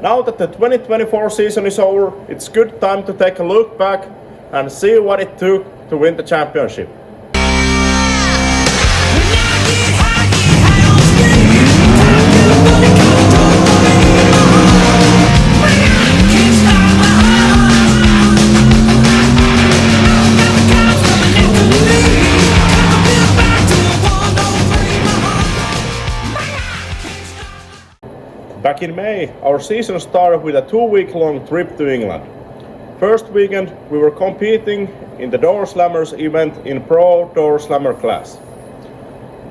Now that the 2024 season is over, it's good time to take a look back and see what it took to win the championship. Back in May, our season started with a 2-week-long trip to England. First weekend, we were competing in the Door Slammers event in Pro Door Slammer class.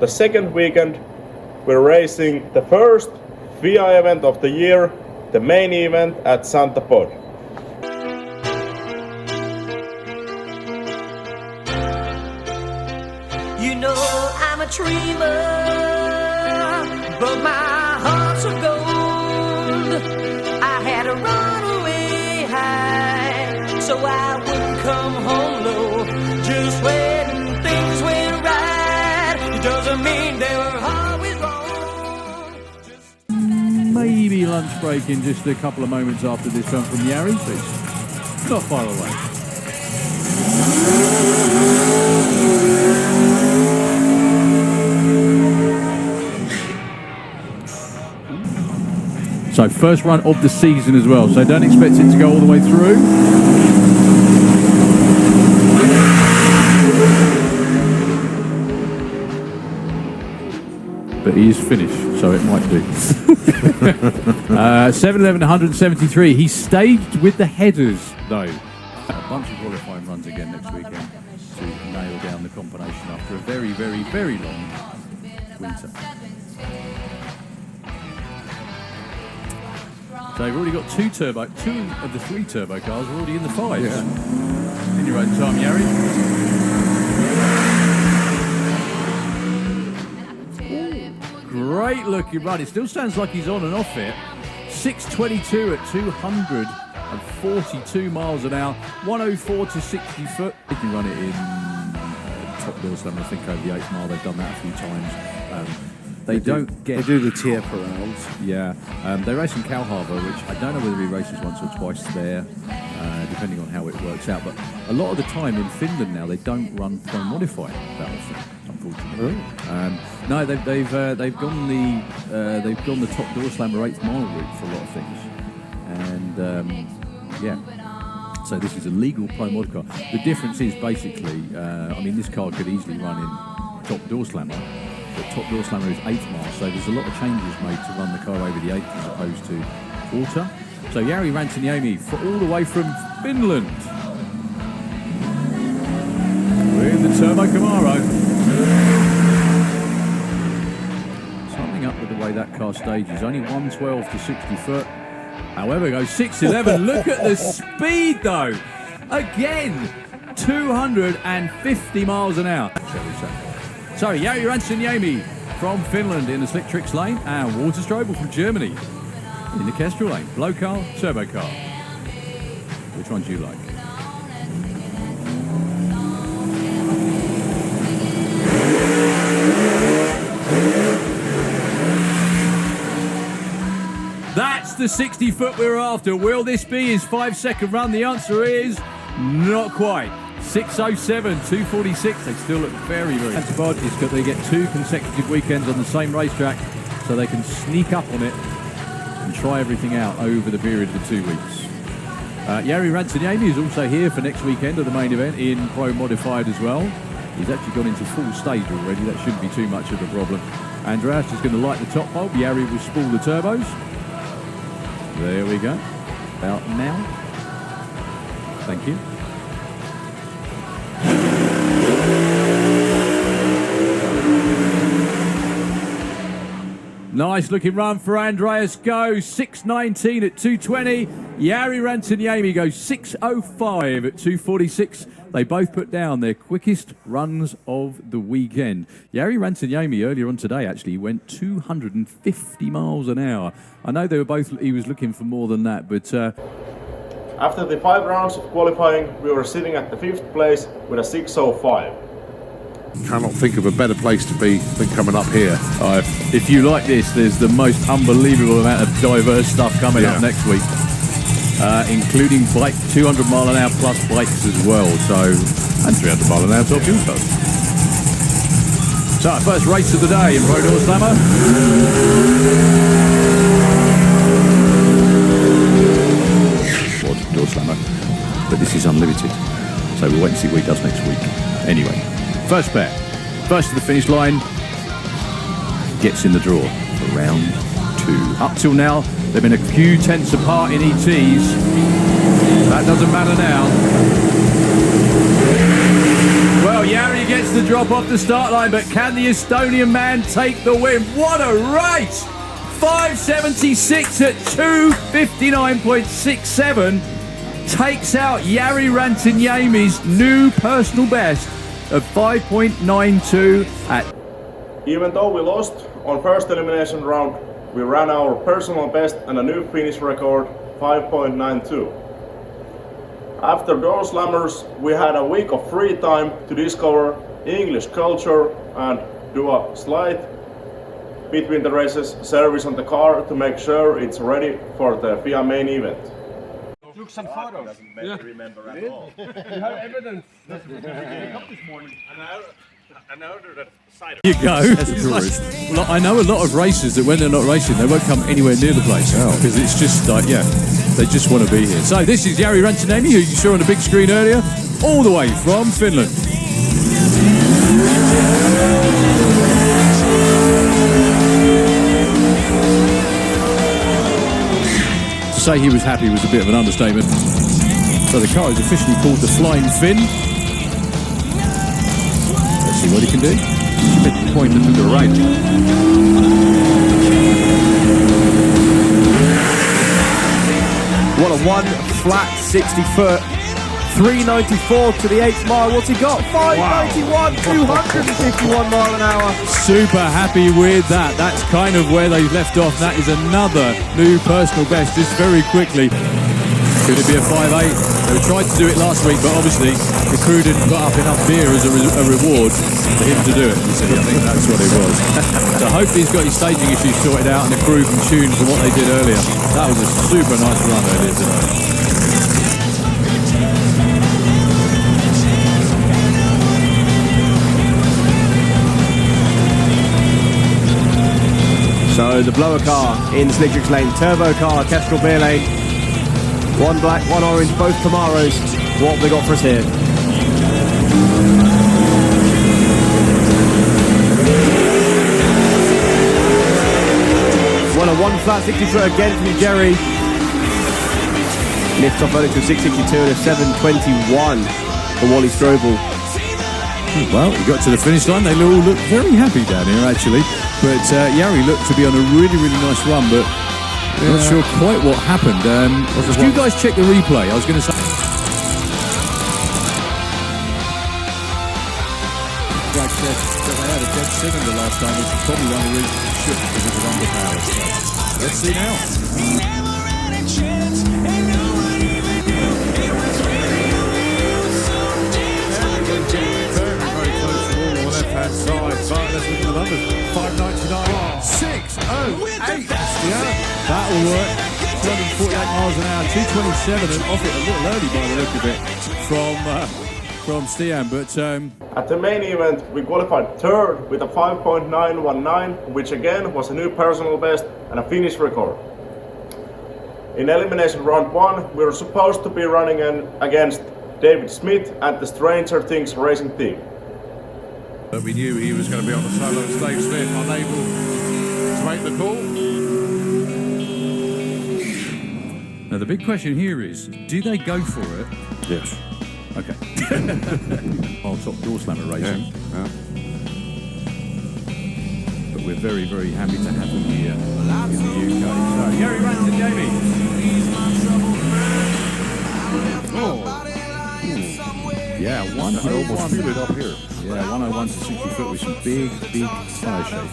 The second weekend, we're racing the first FIA event of the year, the main event at Santa Pod. You know I'm a dreamer, but my heart's of gold. I had to run away high, so I wouldn't come home low. Just when things went right, it doesn't mean they were always wrong. Maybe lunch break in just a couple of moments after this one from Jari, so it's not far away. So first run of the season as well, so don't expect it to go all the way through. But he is finished, so it might do. 7:11, 173. He stayed with the headers, though. A bunch of qualifying runs again next weekend to nail down the combination after a very, very, very long winter. So they've already got two of the 3 turbo cars are already in the 5s. Yeah. In your own time, Jari. Great looking run. It still sounds like he's on and off it. 6:22 at 242 miles an hour. 104 to 60 foot. They can run it in top Door Slammer. I think over the 8th mile they've done that a few times. They do the Tierp Arena. Yeah, they race in Calharbour, which I don't know whether he races once or twice there, depending on how it works out. But a lot of the time in Finland now, they don't run Pro Modified that often, unfortunately. No, they've gone the top Door Slammer 8th mile route for a lot of things, and yeah. So this is a legal Pro Mod car. The difference is basically, I mean, this car could easily run in top Door Slammer. But top Door Slammer is 8th mile, so there's a lot of changes made to run the car over the 8th as opposed to quarter. So Jari Rantaniemi all the way from Finland. We're in the Turbo Camaro. Something up with the way that car stages. Only 112 to 60 foot. However, goes 611. Look at the speed though. Again, 250 miles an hour. Shall we say? So, Jari Rantaniemi from Finland in the Slick Tricks lane, and Walter Strobel from Germany in the Kestrel lane. Blow car, turbo car. Which one do you like? That's the 60 foot we're after. Will this be his 5-second run? The answer is not quite. 6:07, 2:46. They still look very, very good. Spot is that they get 2 consecutive weekends on the same racetrack, so they can sneak up on it and try everything out over the period of the 2 weeks. Jari Rantaniemi is also here for next weekend at the main event in Pro Modified as well. He's actually gone into full stage already. That shouldn't be too much of a problem. Andreas is going to light the top bulb. Jari will spool the turbos. There we go. Out now. Thank you. Nice looking run for Andreas. Goes 6:19 at 2:20. Jari Rantaniemi goes 6:05 at 2:46. They both put down their quickest runs of the weekend. Jari Rantaniemi earlier on today actually went 250 miles an hour. I know they were both. He was looking for more than that, but After the 5 rounds of qualifying, we were sitting at the 5th place with a 6:05. Cannot think of a better place to be than coming up here. If you like this, there's the most unbelievable amount of diverse stuff coming up next week, including bike 200 mile an hour plus bikes as well. So, and 300 mile an hour top fuel cars. So, our first race of the day in Pro Door Slammer. Was Door Slammer, but this is unlimited. So we'll wait and see what he does next week. Anyway, first pair, first to the finish line, gets in the draw for round 2. Up till now, they've been a few tenths apart in ETs. That doesn't matter now. Well, Jari gets the drop off the start line, but can the Estonian man take the win? What a race! 5:76 at 2:59.67 takes out Jari Rantaniemi's new personal best of 5.92 at... Even though we lost on first elimination round, we ran our personal best and a new finish record, 5.92. After Door Slammers, we had a week of free time to discover English culture and do a slight between the races service on the car to make sure it's ready for the FIA main event. Look some photos. Doesn't remember at all. You have evidence. I know that side of You go. As a tourist. Well, I know a lot of racers that when they're not racing, they won't come anywhere near the place because it's just like, they just want to be here. So this is Jari Rantaniemi, who you saw on the big screen earlier, all the way from Finland. To say he was happy was a bit of an understatement. So the car is officially called the Flying Finn. Let's see what he can do. Point to the right. What a one flat 60 foot. 394 to the 8th mile. What's he got? 591, 251 mile an hour. Super happy with that. That's kind of where they left off. That is another new personal best just very quickly. Could it be a 5.8? They tried to do it last week, but obviously the crew didn't put up enough beer as a reward for him to do it. So I think that's what it was. So hopefully he's got his staging issues sorted out and the crew can tune for what they did earlier. That was a super nice run earlier today. So the blower car in the Slickrix lane, turbo car, Kestrel beer lane. One black, one orange, both Camaros. What have they got for us here? Well, a one flat 60 foot again from Jerry. Lifts off early to 662 and a 721 for Wally Strobel. Well, he got to the finish line. They all look very happy down here, actually. But Jari looked to be on a really, really nice run, but I'm not sure quite what happened. Did you guys check the replay? I was going to say... Greg said that they had a dead cylinder last time, which is probably one of the reasons it shook because it was underpowered. So let's see now. Very close to all on the left-hand side, but let's look at the numbers. 599, 608. Yeah, that'll work. 248 miles an hour, 227, and off it a little early by the look of it from Stian. But at the main event, we qualified third with a 5.919, which again was a new personal best and a finish record. In elimination round 1, we were supposed to be running against David Smith and the Stranger Things racing team. But we knew he was going to be on the solo stage. Smith unable to make the call. now the big question here is, do they go for it? Yes. Okay. I'll top Door Slammer racing. Yeah. But we're very, very happy to have them here in the UK. So, Jari Rantaniemi. Yeah, 101. Almost feel it up here. Yeah, 101 to 60 foot with some big tyre shape.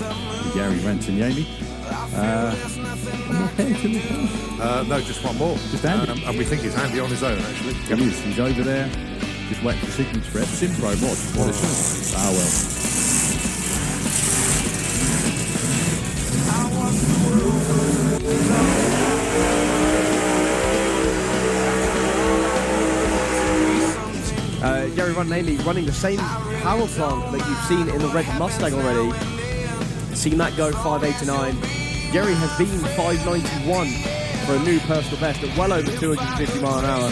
Jari Rantaniemi. One more pair to the car? No, just one more. Just Andy. And we think it's Andy on his own, actually. He is. He's over there. Just waiting for signal spread. Simpro mod. What is it? Ah, well. Gary Rallyenglish running the same power plant that you've seen in the red Mustang already. Seen that go 589. Gary has been 591 for a new personal best at well over 250 mile an hour.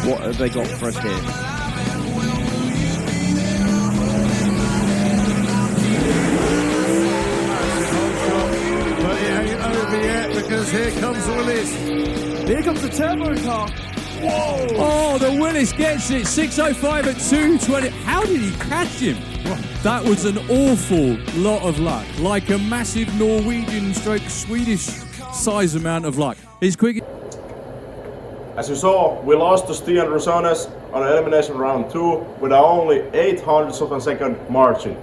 What have they got for us here? But it ain't over yet because here comes Willis. Here comes the turbo car. Whoa! Oh, the Willis gets it. 6:05 at 2:20. How did he catch him? That was an awful lot of luck. Like a massive Norwegian stroke Swedish size amount of luck. He's quick. As you saw, we lost to Stian Rosones on elimination round 2 with only 0.08 of a second margin.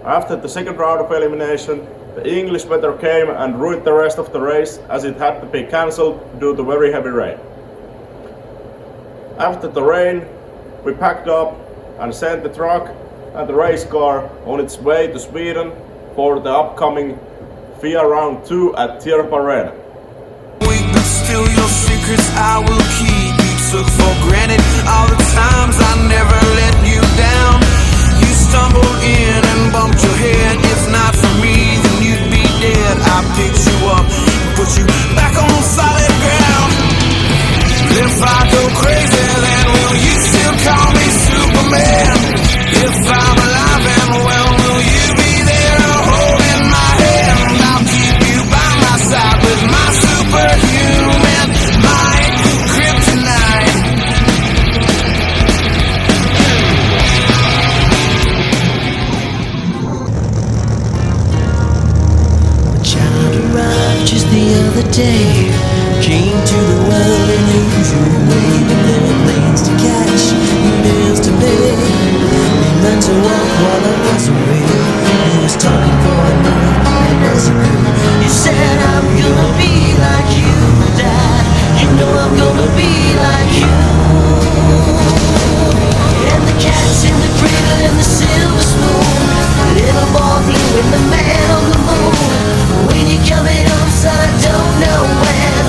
After the second round of elimination, the English weather came and ruined the rest of the race as it had to be cancelled due to very heavy rain. After the rain, we packed up and sent the truck and the race car on its way to Sweden for the upcoming FIA round 2 at Tierp Arena. But still your secrets I will keep. You took for granted all the times I never let you down. You stumbled in and bumped your head. If not for me, then you'd be dead. I picked you up and put you back on solid ground. If I go crazy, then will you still call me Superman? If I'm alive and well, will you be there holding my hand? I'll keep you by my side with my superhuman mind, kryptonite. A child arrived just the other day, came to the world in a usual way, but there were planes to catch and bills to pay. He learned to walk while I was away. He was talking for a minute, and as he grew, he said, I'm gonna be like you, Dad. You know I'm gonna be like you. And the cat's in the cradle and the silver spoon, the little boy blue and the man on the moon. When you're coming home, son, I don't know when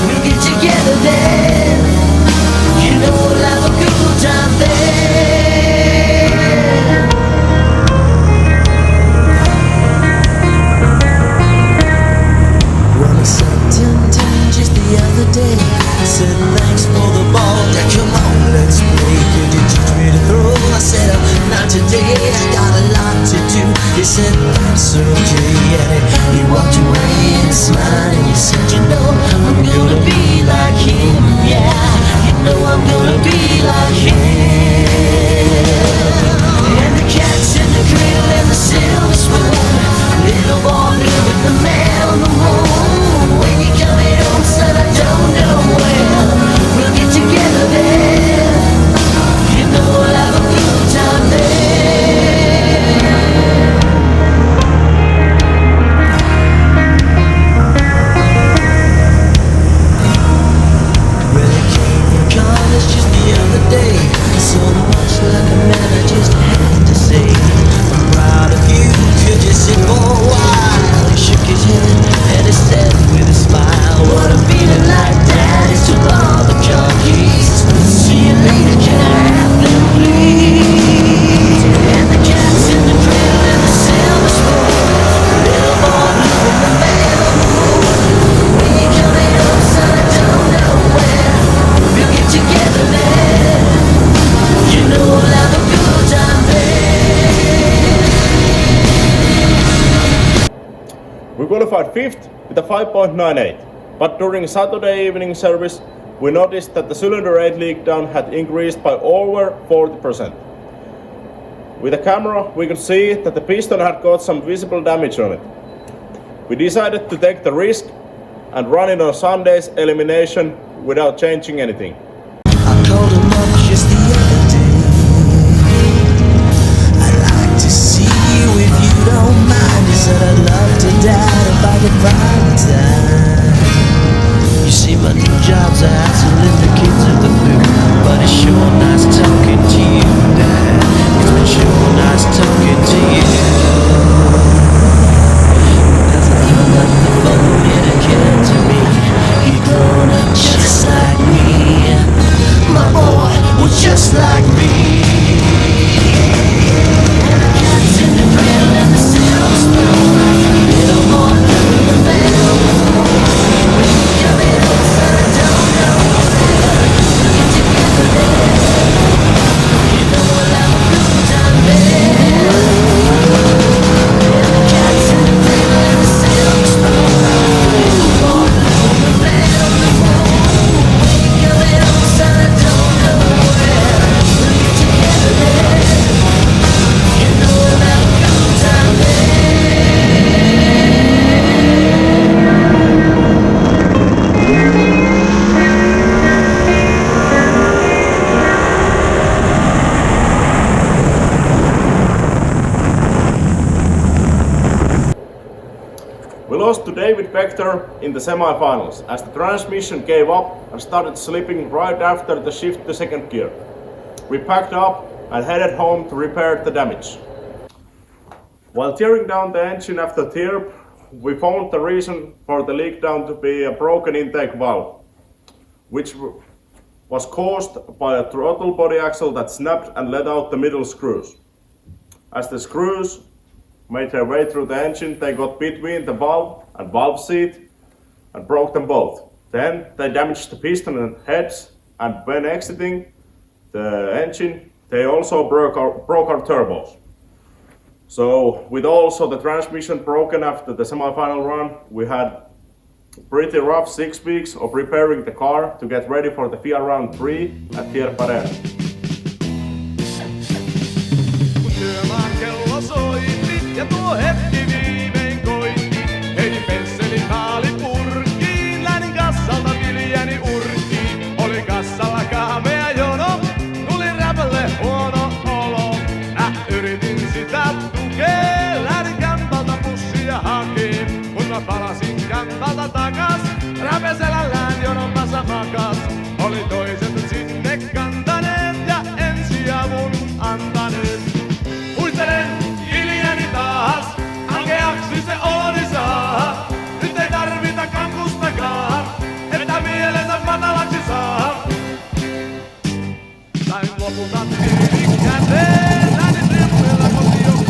we'll get together then. You know we'll have a good time then. Well, he said 10-10 just the other day. I said thanks for the ball. Now come on, let's play. Could you teach me to throw? I said not today. I got a lot to do. He said that's okay. And he walked away and smiled and he said, you know I'm gonna be like him. Yeah, you know I'm gonna be like him. And the cat's in the cradle and the silver spoon, little boy blue with the man on the moon. When you coming home, son, I don't know when we'll get together then. You know we'll have a good time then. Well, it came from college just the other day. So much like a man, I just had to say, I'm proud of you. Could you sit for a while? He shook his head and he said with a smile, what a feeling like that is to all the junkies. See you later, can I have them please? And the cat's in the cradle and the silver spoon, little boy blue and the man on the moon. When you coming home, son, I don't know when we'll get together then. You know we'll have a good time then. We qualified 5th with a 5.98, but during Saturday evening service we noticed that the cylinder 8 leak down had increased by over 40%. With the camera we could see that the piston had got some visible damage on it. We decided to take the risk and run it on Sunday's elimination without changing anything. I called him up just the other day. I'd like to see you if you don't mind. He said I'd love to die if I could find the time. You see my new job's a hassle in the kids of the food, but it's sure nice talking to you, Dad. It's been sure nice talking to you. David Vector in the semi-finals as the transmission gave up and started slipping right after the shift to second gear. We packed up and headed home to repair the damage. While tearing down the engine after Tierp, we found the reason for the leak down to be a broken intake valve, which was caused by a throttle body axle that snapped and let out the middle screws. As the screws made their way through the engine, they got between the valve and valve seat and broke them both. Then they damaged the piston and heads, and when exiting the engine, they also broke our turbos. So with also the transmission broken after the semi-final run, we had pretty rough 6 weeks of repairing the car to get ready for the FIA round 3 at Tierp Arena. Kun työmaan kello soitti ja tuo hetki viimein koitti, heitin pensselin haalipurkkiin, lähdin kassalta viljani urkkiin. Oli kassalla kahvea jono, tuli räpälle huono olo. Yritin sitä tukea, lähdin kämpältä pussia hakee. Kun mä palasin kämpältä takas, räpeselällään jonomassa makas. Oli toiset sinne kantaneet ja ensiavun antaneet. Muistelen hiljeni taas, ankeaksi se oloni saa. Nyt ei tarvita kankustakaan, että mielensä matalaksi saa. Sain lopulta tiirin käteen, lähdin triumfilla kotiin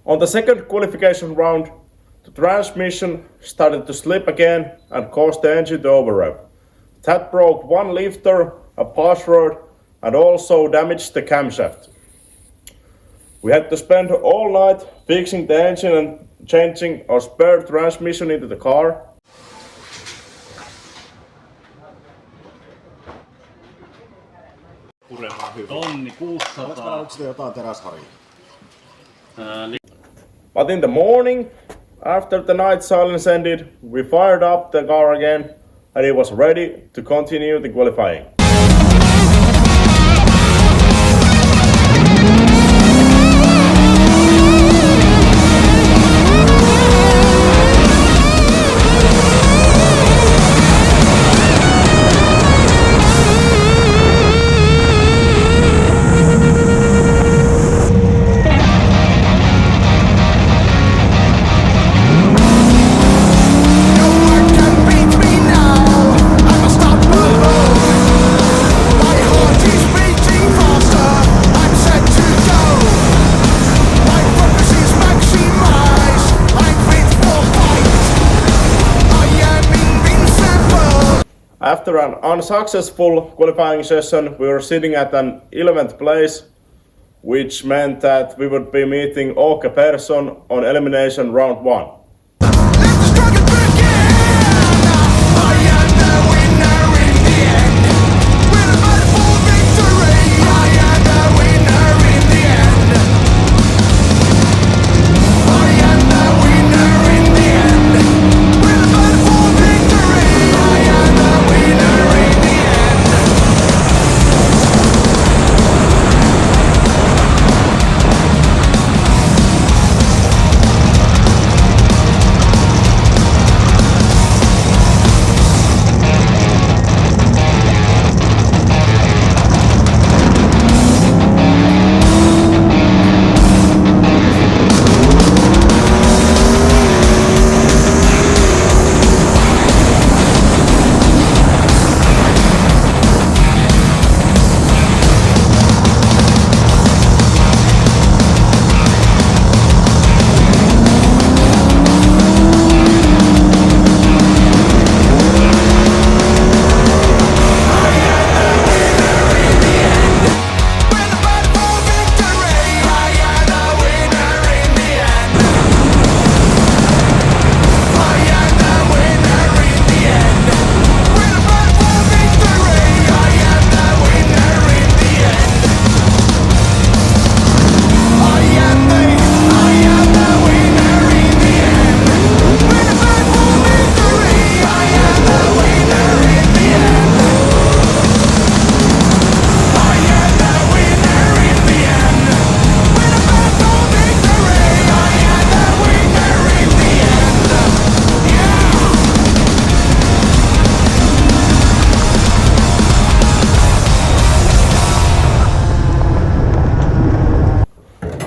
On the second qualification round, the transmission started to slip again and caused the engine to overrev. That broke one lifter, a pass rod, and also damaged the camshaft. We had to spend all night fixing the engine and changing our spare transmission into the car. But in the morning, after the night silence ended, we fired up the car again and it was ready to continue the qualifying. After an unsuccessful qualifying session, we were sitting at an 11th place, which meant that we would be meeting Åke Persson on elimination round 1.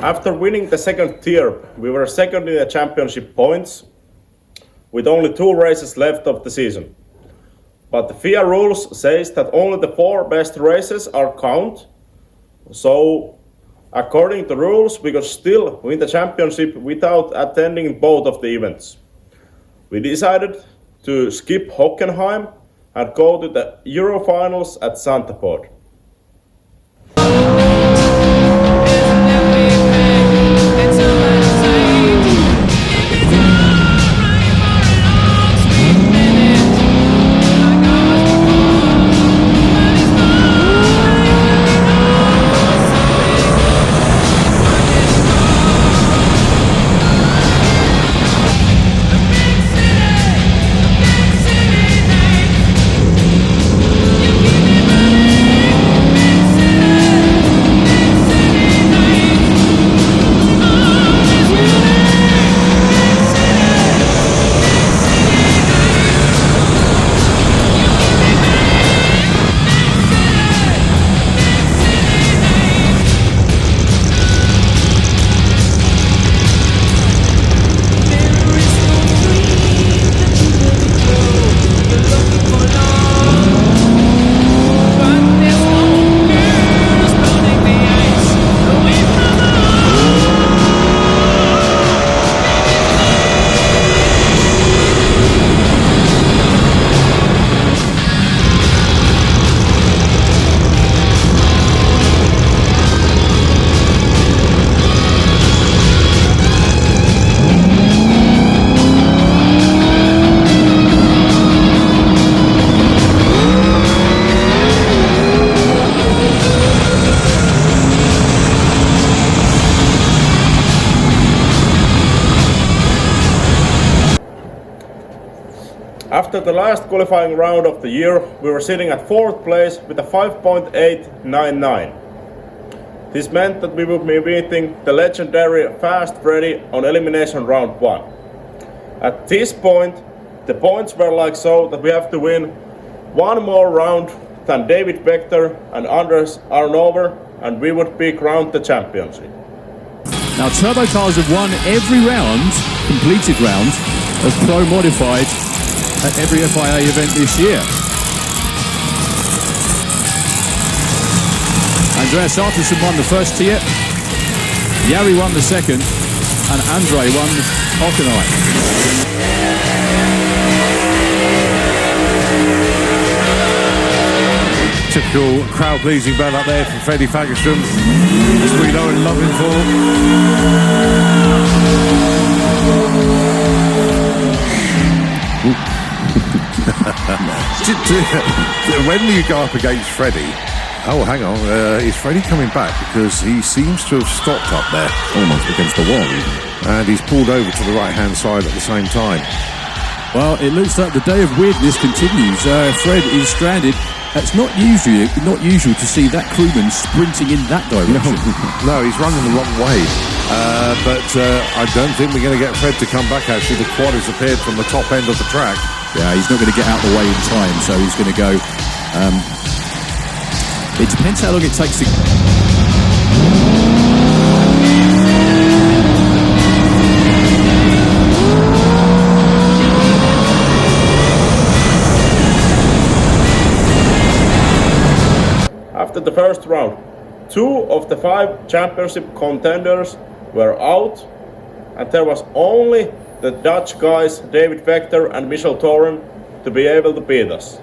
After winning the second Tierp, we were second in the championship points, with only 2 races left of the season. But the FIA rules says that only the 4 best races are count, so according to rules we could still win the championship without attending both of the events. We decided to skip Hockenheim and go to the Eurofinals at Santapod. After the last qualifying round of the year, we were sitting at 4th place with a 5.899. This meant that we would be meeting the legendary Fast Freddy on elimination round 1. At this point, the points were like so that we have to win 1 more round than David Vector and Anders Arnover, and we would be crowned the championship. Now, Turbo cars have won every round, completed round, of Pro Modified at every FIA event this year. Andreas Artuson won the first tier, Jari won the second, and Andre won Hockenheim. Typical crowd-pleasing bell up there from Freddie Fagerström, as we know and love him When you go up against Freddie, oh, hang on, is Freddie coming back? Because he seems to have stopped up there. Almost against the wall, even. And he's pulled over to the right-hand side at the same time. Well, it looks like the day of weirdness continues. Fred is stranded. It's not usual to see that crewman sprinting in that direction. No, he's running the wrong way. But I don't think we're going to get Fred to come back, actually. The quad has appeared from the top end of the track. Yeah, he's not going to get out of the way in time, so he's going to go. It depends how long it takes to. After the first round, 2 of the 5 championship contenders were out, and there was only the Dutch guys David Vector and Michel Thoren to be able to beat us.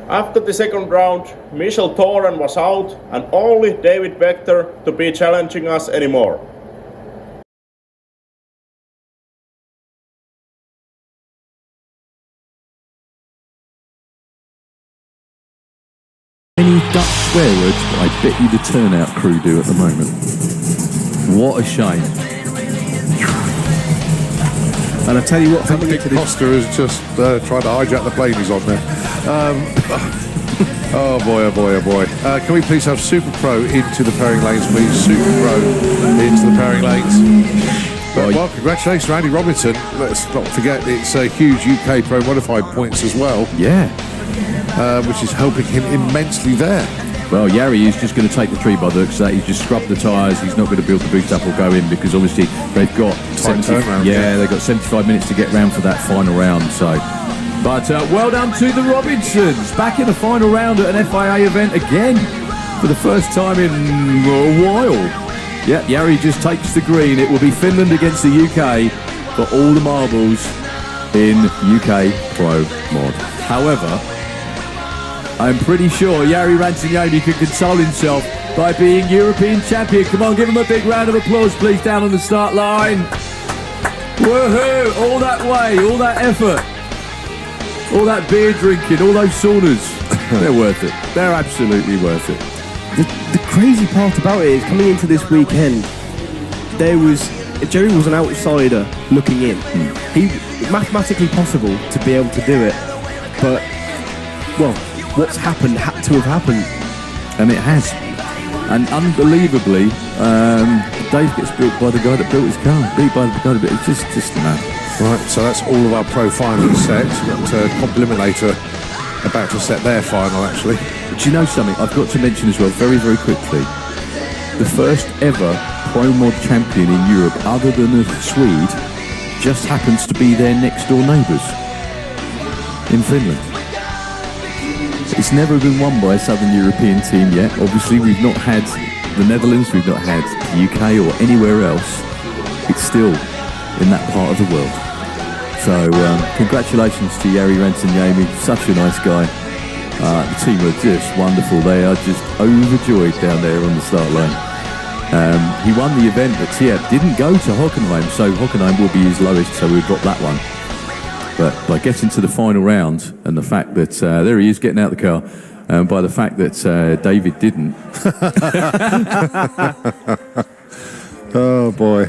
After the second round, Michel Thoren was out and only David Vector to be challenging us anymore. Any Dutch swear words, but I bet you the turnout crew do at the moment. What a shame. And I tell you what, Nick Costa has just tried to hijack the plane he's on there. Oh boy, oh boy, oh boy. Can we please have Super Pro into the pairing lanes, please? Super Pro into the pairing lanes. Well, congratulations, Andy Robinson. Let's not forget it's a huge UK Pro Modified points as well. Yeah. Which is helping him immensely there. Well, Yari is just going to take the tree by the looks of that. He's just scrubbed the tyres. He's not going to build the boost up or go in because obviously they've got they've got 75 minutes to get round for that final round. So, but well done to the Robinsons, back in the final round at an FIA event again for the first time in a while. Yep, Yari just takes the green. It will be Finland against the UK for all the marbles in UK Pro Mod. However, I'm pretty sure Jari Rantiniemi can console himself by being European champion. Come on, give him a big round of applause, please, down on the start line. Woohoo! All that way, all that effort, all that beer drinking, all those saunas. They're worth it. They're absolutely worth it. The crazy part about it is coming into this weekend, Jerry was an outsider looking in. He mathematically possible to be able to do it, but well, what's happened had to have happened, and it has. And unbelievably, Dave gets built by the guy that built his car. Beat by the guy that built. It's just mad. Right, so that's all of our pro finals set. We've got Compliminator about to set their final, actually. Do you know something? I've got to mention as well, very, very quickly. The first ever Pro Mod champion in Europe, other than a Swede, just happens to be their next door neighbours in Finland. It's never been won by a Southern European team yet. Obviously, we've not had the Netherlands, we've not had the UK or anywhere else. It's still in that part of the world. So, congratulations to Jari Rantiniemi, such a nice guy. The team are just wonderful. They are just overjoyed down there on the start line. He won the event, but Tierp didn't go to Hockenheim, so Hockenheim will be his lowest, so we've got that one. But by getting to the final round, and the fact that, there he is getting out of the car, by the fact that David didn't. Oh boy.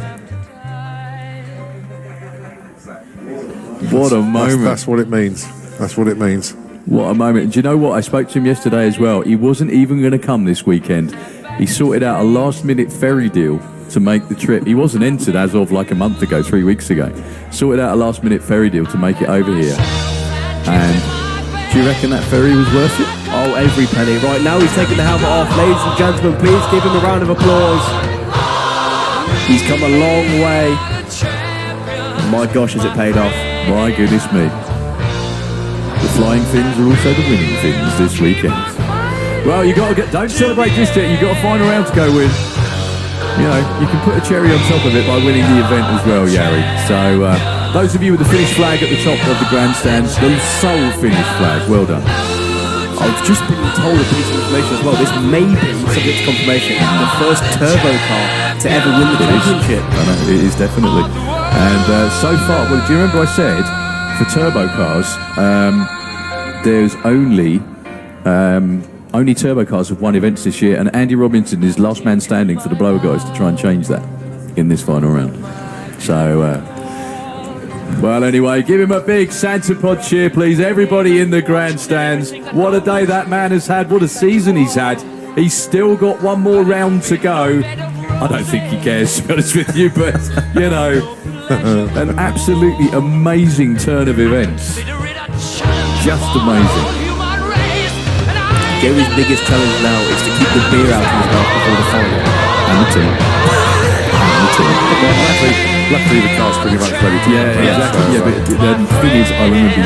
What a moment. That's what it means. That's what it means. What a moment. Do you know what? I spoke to him yesterday as well. He wasn't even going to come this weekend. He sorted out a last-minute ferry deal to make the trip. He wasn't entered as of like a month ago, 3 weeks ago. Sorted out a last-minute ferry deal to make it over here. And do you reckon that ferry was worth it? oh, every penny. Right, now he's taking the helmet off. Ladies and gentlemen, please give him a round of applause. He's come a long way. My gosh, has it paid off. My goodness me. The flying things are also the winning things this weekend. Well, you got to don't celebrate just yet. You've got a final round to go with. You know, you can put a cherry on top of it by winning the event as well, Yari. So, those of you with the Finnish flag at the top of the grandstands, the sole Finnish flag, well done. I've just been told a piece of information as well. This may be, subject to confirmation, the first turbo car to ever win the championship. I know, it is definitely. And so far, well, do you remember I said for turbo cars, there's only turbo cars have won events this year, and Andy Robinson is last man standing for the blower guys to try and change that in this final round. So, well, anyway, give him a big Santa Pod cheer, please. Everybody in the grandstands. What a day that man has had. What a season he's had. He's still got one more round to go. I don't think he cares, to be honest with you, but, you know, an absolutely amazing turn of events. Just amazing. Jerry's biggest challenge now is to keep the beer out of his mouth before the final. And the team. Luckily, the car's pretty much ready to Yeah, exactly. Yeah, but the thing is, I remember you.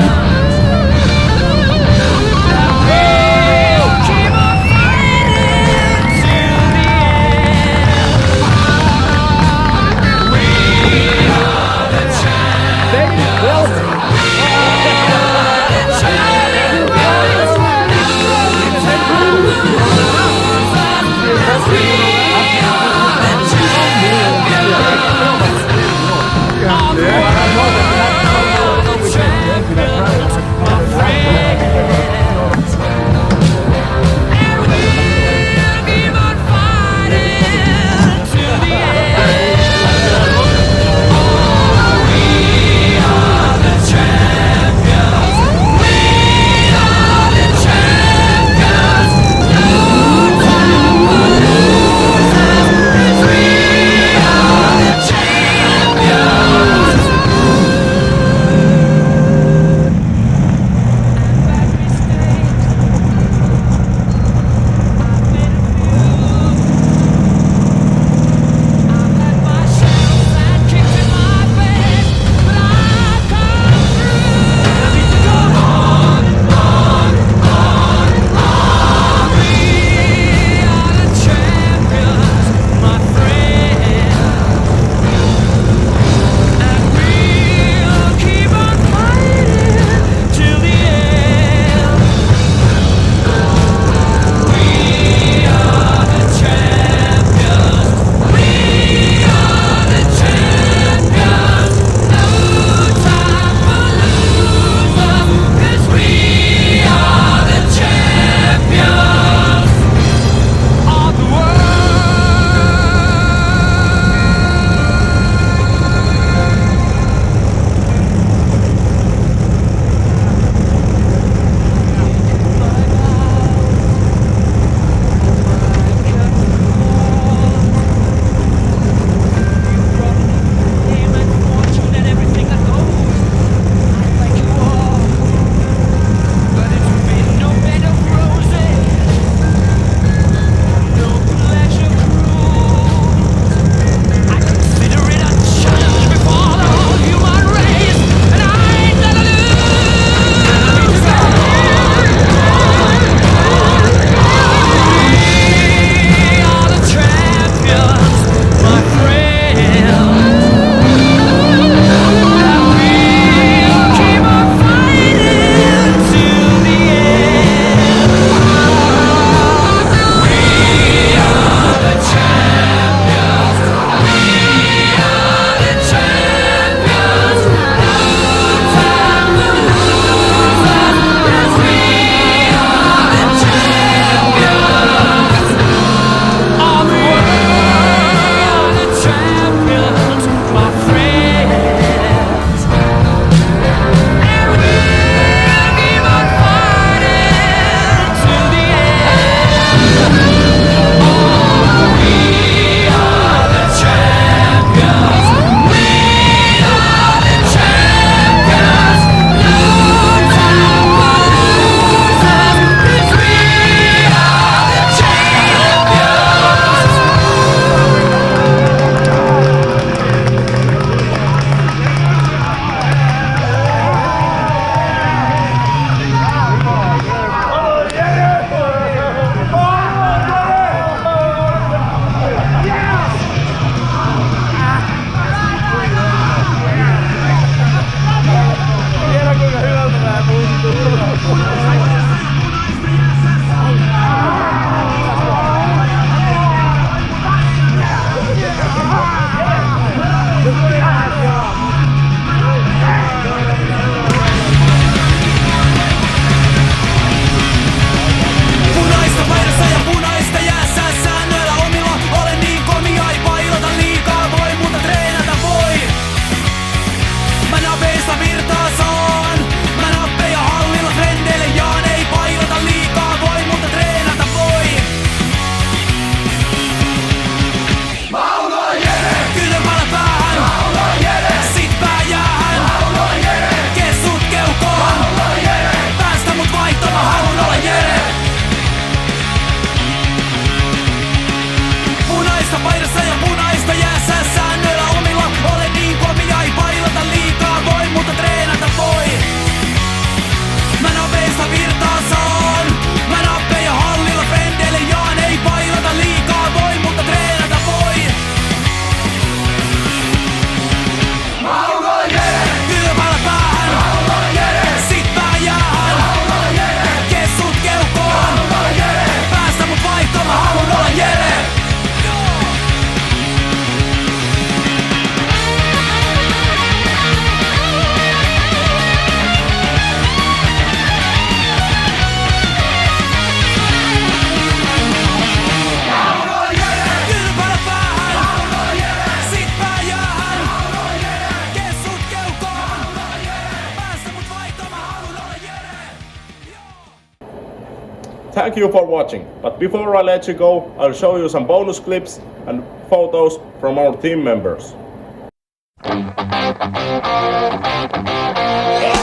Thank you for watching, but before I let you go, I'll show you some bonus clips and photos from our team members.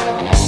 Yeah.